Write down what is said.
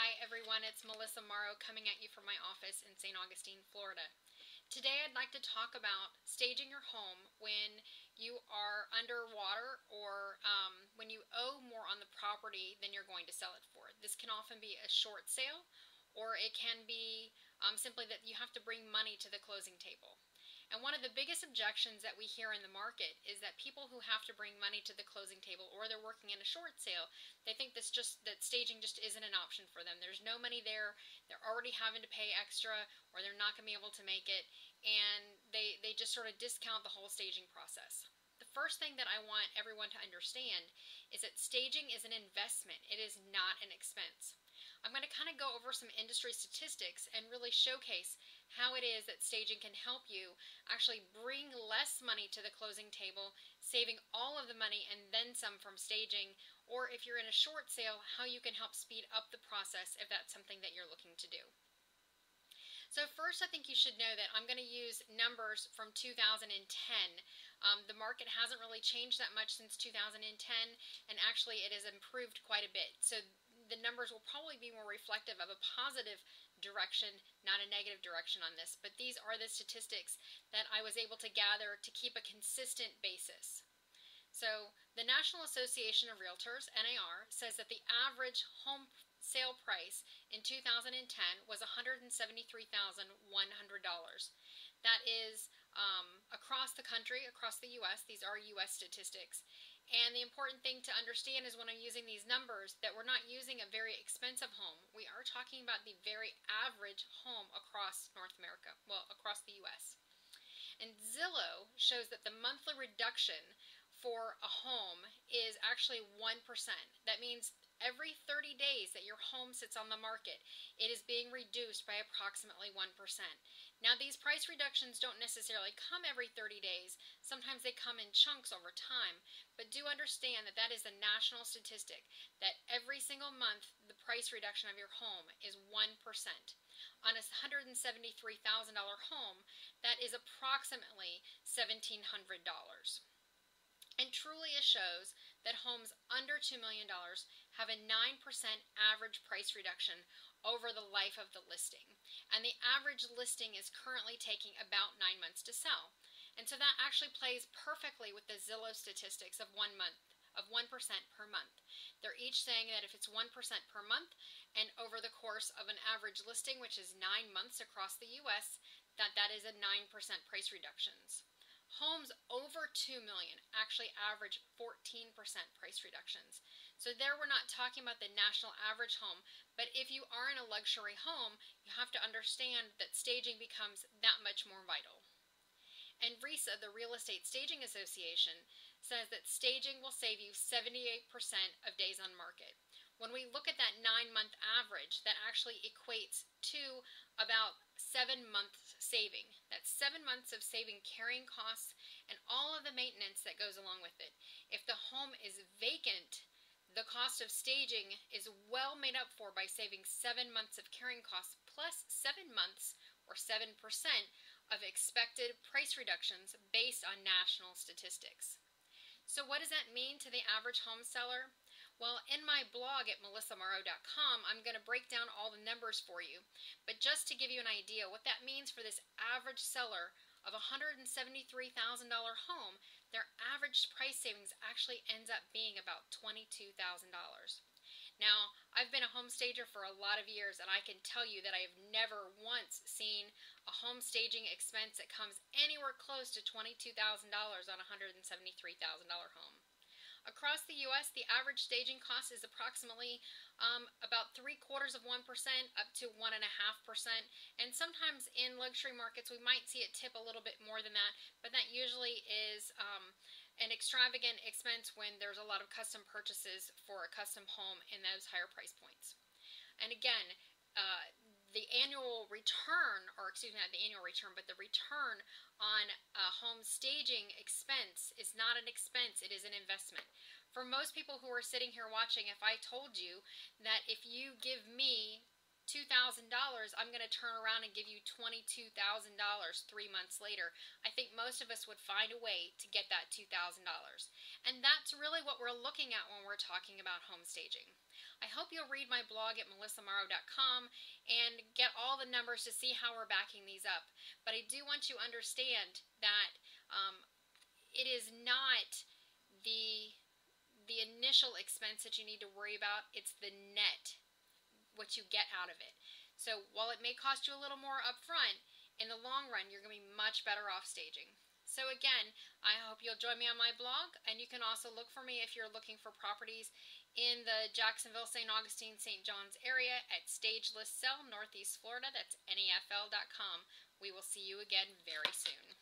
Hi everyone, it's Melissa Morrow coming at you from my office in St. Augustine, Florida. Today I'd like to talk about staging your home when you are underwater or when you owe more on the property than you're going to sell it for. This can often be a short sale, or it can be simply that you have to bring money to the closing table. And one of the biggest objections that we hear in the market is that people who have to bring money to the closing table, or they're working in a short sale, they think that staging just isn't an option for them. There's no money there, they're already having to pay extra, or they're not going to be able to make it, and they just sort of discount the whole staging process. The first thing that I want everyone to understand is that staging is an investment. It is not an expense. I'm going to kind of go over some industry statistics and really showcase how it is that staging can help you actually bring less money to the closing table, saving all of the money and then some from staging, or if you're in a short sale, how you can help speed up the process if that's something that you're looking to do. So first, I think you should know that I'm going to use numbers from 2010. The market hasn't really changed that much since 2010, and actually it has improved quite a bit. So the numbers will probably be more reflective of a positive direction, not a negative direction on this. But these are the statistics that I was able to gather to keep a consistent basis. So the National Association of Realtors, NAR, says that the average home sale price in 2010 was $173,100. That is across the country, across the U.S. These are U.S. statistics. And the important thing to understand is when I'm using these numbers that we're not using a very expensive home. We are talking about the very average home across North America, well, across the U.S. And Zillow shows that the monthly reduction for a home is actually 1%. That means every 30 days that your home sits on the market, it is being reduced by approximately 1%. Now, these price reductions don't necessarily come every 30 days. Sometimes they come in chunks over time. But do understand that that is a national statistic, that every single month the price reduction of your home is 1%. On a $173,000 home, that is approximately $1,700. And truly it shows that homes under $2 million have a 9% average price reduction over the life of the listing. And the average listing is currently taking about 9 months to sell. And so that actually plays perfectly with the Zillow statistics of 1 per month. They're each saying that if it's 1% per month and over the course of an average listing, which is 9 months across the U.S., that is a 9% price reductions. Homes over $2 million actually average 14% price reductions. So there we're not talking about the national average home, but if you are in a luxury home, you have to understand that staging becomes that much more vital. And RESA, the Real Estate Staging Association, says that staging will save you 78% of days on market. When we look at that 9-month average, that actually equates to about 7 months saving. That's 7 months of saving carrying costs and all of the maintenance that goes along with it. If the home is vacant, the cost of staging is well made up for by saving 7 months of carrying costs plus 7 months or 7% of expected price reductions based on national statistics. So what does that mean to the average home seller? Well, in my blog at melissamorrow.com, I'm going to break down all the numbers for you. But just to give you an idea what that means for this average seller of a $173,000 home, their average price savings actually ends up being about $22,000. Now, I've been a home stager for a lot of years, and I can tell you that I have never once seen a home staging expense that comes anywhere close to $22,000 on a $173,000 home. Across the U.S., the average staging cost is approximately about 0.75% up to 1.5%. And sometimes in luxury markets, we might see it tip a little bit more than that, but that usually is an extravagant expense when there's a lot of custom purchases for a custom home in those higher price points. And again, the annual return, or excuse me, not the annual return, but the return on a home staging expense is not an expense, it is an investment. For most people who are sitting here watching, if I told you that if you give me $2,000, I'm going to turn around and give you $22,000 3 months later, I think most of us would find a way to get that $2,000. And that's really what we're looking at when we're talking about home staging. I hope you'll read my blog at melissamorrow.com and get all the numbers to see how we're backing these up. But I do want you to understand that it is not the initial expense that you need to worry about. It's the net, what you get out of it. So while it may cost you a little more up front, in the long run, you're going to be much better off staging. So again, I hope you'll join me on my blog, and you can also look for me if you're looking for properties in the Jacksonville, St. Augustine, St. John's area at Stage List Sell, Northeast Florida. That's NEFL.com. We will see you again very soon.